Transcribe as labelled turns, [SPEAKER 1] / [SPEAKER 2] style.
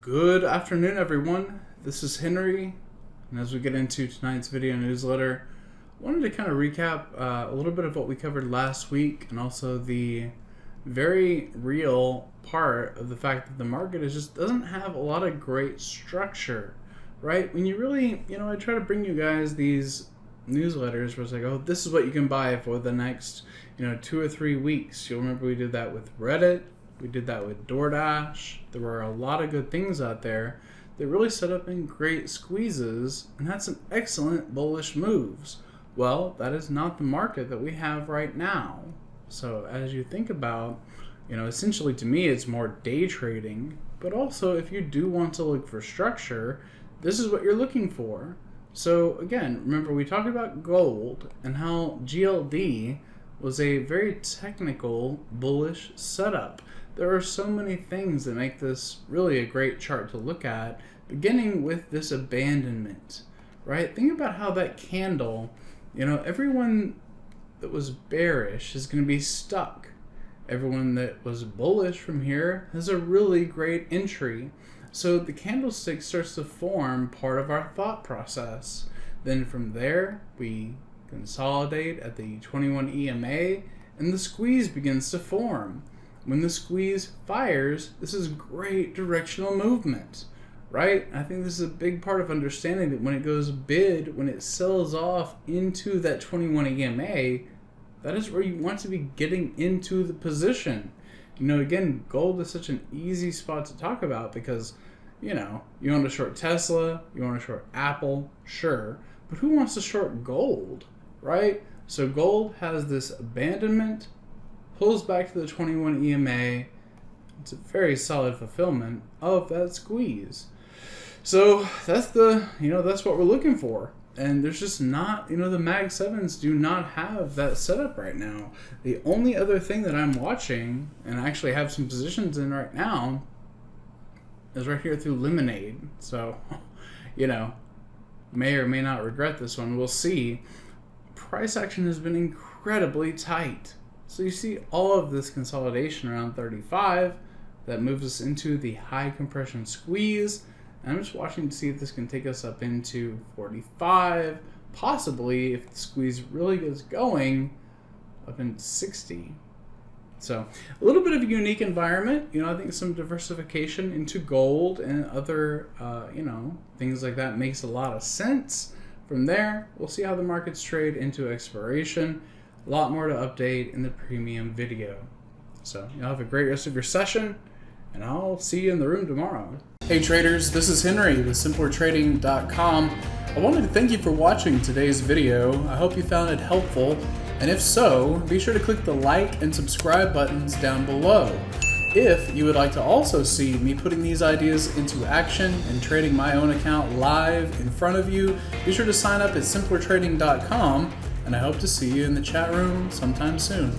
[SPEAKER 1] Good afternoon, everyone. This is Henry, and as we get into tonight's video newsletter, I wanted to kind of recap a little bit of what we covered last week, and also the very real part of the fact that the market just doesn't have a lot of great structure, right? When you really, I try to bring you guys these newsletters where it's like, oh, this is what you can buy for the next, 2 or 3 weeks. You'll remember we did that with Reddit. We did that with DoorDash. There were a lot of good things out there that really set up in great squeezes and had some excellent bullish moves. Well, that is not the market that we have right now. So as you think about, essentially to me it's more day trading, but also if you do want to look for structure, this is what you're looking for. So again, remember we talked about gold and how GLD was a very technical bullish setup. There are so many things that make this really a great chart to look at, beginning with this abandonment, right? Think about how that candle, everyone that was bearish is going to be stuck. Everyone that was bullish from here has a really great entry. So the candlestick starts to form part of our thought process. Then from there, we consolidate at the 21 EMA and the squeeze begins to form. When the squeeze fires, this is great directional movement, right? I think this is a big part of understanding that when it goes bid, when it sells off into that 21 EMA, that is where you want to be getting into the position. Again, gold is such an easy spot to talk about because, you want to short Tesla, you want to short Apple, sure, but who wants to short gold, right? So gold has this abandonment, pulls back to the 21 EMA. It's a very solid fulfillment of that squeeze. So that's that's what we're looking for. And there's just not, the Mag 7s do not have that setup right now. The only other thing that I'm watching, and I actually have some positions in right now, is right here through Lemonade. So, may or may not regret this one. We'll see. Price action has been incredibly tight. So you see all of this consolidation around 35 that moves us into the high compression squeeze. And I'm just watching to see if this can take us up into 45, possibly if the squeeze really gets going up into 60. So a little bit of a unique environment. I think some diversification into gold and other, things like that makes a lot of sense. From there, we'll see how the markets trade into expiration. A lot more to update in the premium video. So have a great rest of your session, and I'll see you in the room tomorrow. Hey traders, this is Henry with simplertrading.com. I wanted to thank you for watching today's video. I hope you found it helpful, and if so, be sure to click the like and subscribe buttons down below. If you would like to also see me putting these ideas into action and trading my own account live in front of you, be sure to sign up at simplertrading.com, and I hope to see you in the chat room sometime soon.